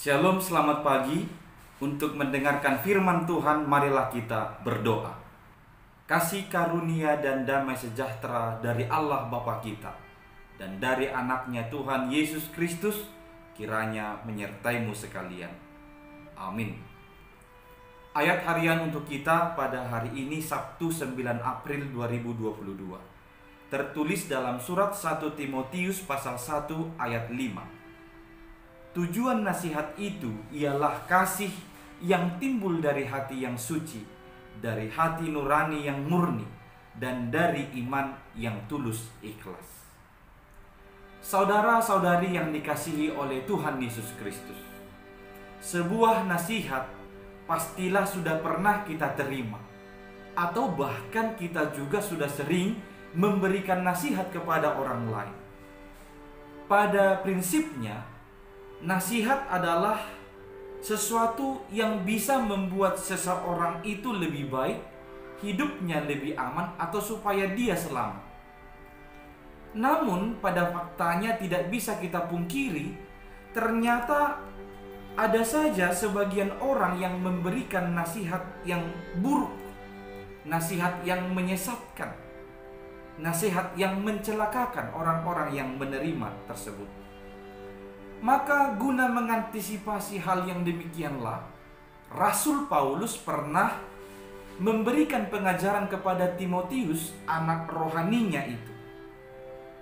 Shalom, selamat pagi. Untuk mendengarkan firman Tuhan, marilah kita berdoa. Kasih karunia dan damai sejahtera dari Allah Bapa kita dan dari anaknya Tuhan Yesus Kristus kiranya menyertaimu sekalian. Amin. Ayat harian untuk kita pada hari ini Sabtu 9 April 2022 tertulis dalam surat 1 Timotius pasal 1 ayat 5. Tujuan nasihat itu ialah kasih yang timbul dari hati yang suci, dari hati nurani yang murni, dan dari iman yang tulus ikhlas. Saudara-saudari yang dikasihi oleh Tuhan Yesus Kristus, sebuah nasihat pastilah sudah pernah kita terima, atau bahkan kita juga sudah sering memberikan nasihat kepada orang lain. Pada prinsipnya, nasihat adalah sesuatu yang bisa membuat seseorang itu lebih baik, hidupnya lebih aman, atau supaya dia selamat. Namun pada faktanya tidak bisa kita pungkiri, ternyata ada saja sebagian orang yang memberikan nasihat yang buruk, nasihat yang menyesatkan, nasihat yang mencelakakan orang-orang yang menerima tersebut. Maka guna mengantisipasi hal yang demikianlah, Rasul Paulus pernah memberikan pengajaran kepada Timotius, anak rohaninya itu.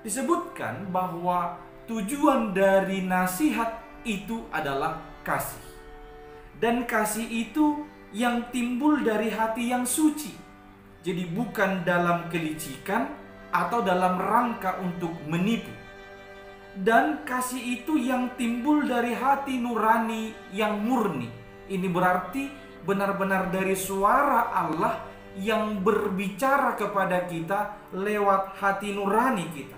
Disebutkan bahwa tujuan dari nasihat itu adalah kasih. Dan kasih itu yang timbul dari hati yang suci. Jadi bukan dalam kelicikan atau dalam rangka untuk menipu. Dan kasih itu yang timbul dari hati nurani yang murni. Ini berarti benar-benar dari suara Allah yang berbicara kepada kita lewat hati nurani kita.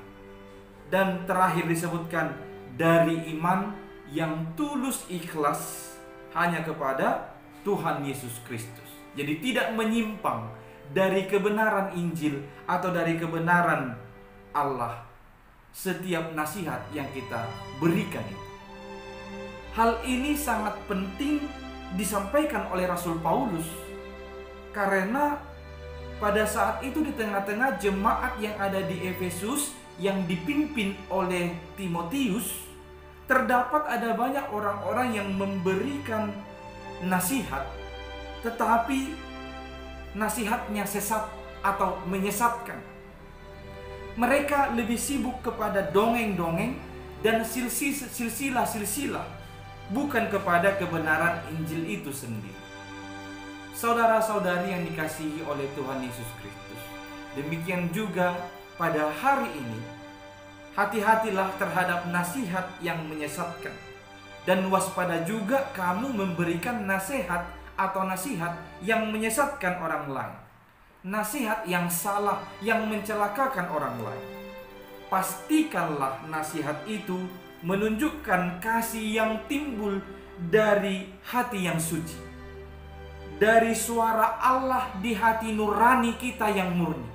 Dan terakhir disebutkan dari iman yang tulus ikhlas hanya kepada Tuhan Yesus Kristus. Jadi tidak menyimpang dari kebenaran Injil atau dari kebenaran Allah. Setiap nasihat yang kita berikan itu. Hal ini sangat penting disampaikan oleh Rasul Paulus, karena pada saat itu di tengah-tengah jemaat yang ada di Efesus yang dipimpin oleh Timotius, terdapat ada banyak orang-orang yang memberikan nasihat, tetapi nasihatnya sesat atau menyesatkan. Mereka lebih sibuk kepada dongeng-dongeng dan silsilah-silsilah, bukan kepada kebenaran Injil itu sendiri. Saudara-saudari yang dikasihi oleh Tuhan Yesus Kristus, demikian juga pada hari ini, hati-hatilah terhadap nasihat yang menyesatkan. Dan waspada juga kamu memberikan nasihat atau nasihat yang menyesatkan orang lain. Nasihat yang salah, yang mencelakakan orang lain. Pastikanlah nasihat itu menunjukkan kasih yang timbul dari hati yang suci, dari suara Allah di hati nurani kita yang murni,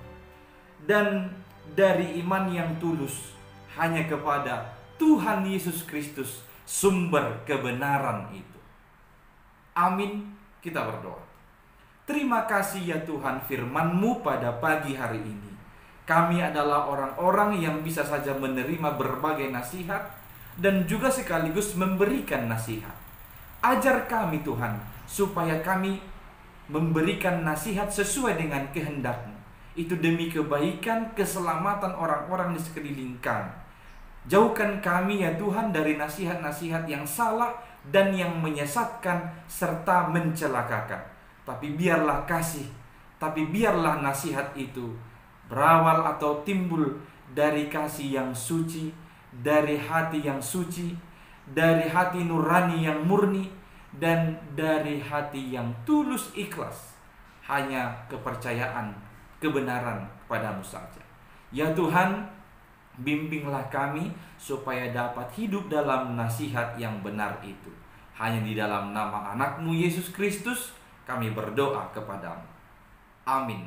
dan dari iman yang tulus hanya kepada Tuhan Yesus Kristus, sumber kebenaran itu. Amin. Kita berdoa. Terima kasih ya Tuhan, firman-Mu pada pagi hari ini. Kami adalah orang-orang yang bisa saja menerima berbagai nasihat dan juga sekaligus memberikan nasihat. Ajar kami Tuhan, supaya kami memberikan nasihat sesuai dengan kehendak-Mu. Itu demi kebaikan, keselamatan orang-orang di sekeliling kami. Jauhkan kami ya Tuhan dari nasihat-nasihat yang salah dan yang menyesatkan serta mencelakakan. Tapi biarlah kasih, tapi biarlah nasihat itu berawal atau timbul dari kasih yang suci, dari hati yang suci, dari hati nurani yang murni, dan dari hati yang tulus ikhlas. Hanya kepercayaan, kebenaran padamu saja. Ya Tuhan, bimbinglah kami supaya dapat hidup dalam nasihat yang benar itu. Hanya di dalam nama anak-Mu Yesus Kristus kami berdoa kepadamu. Amin.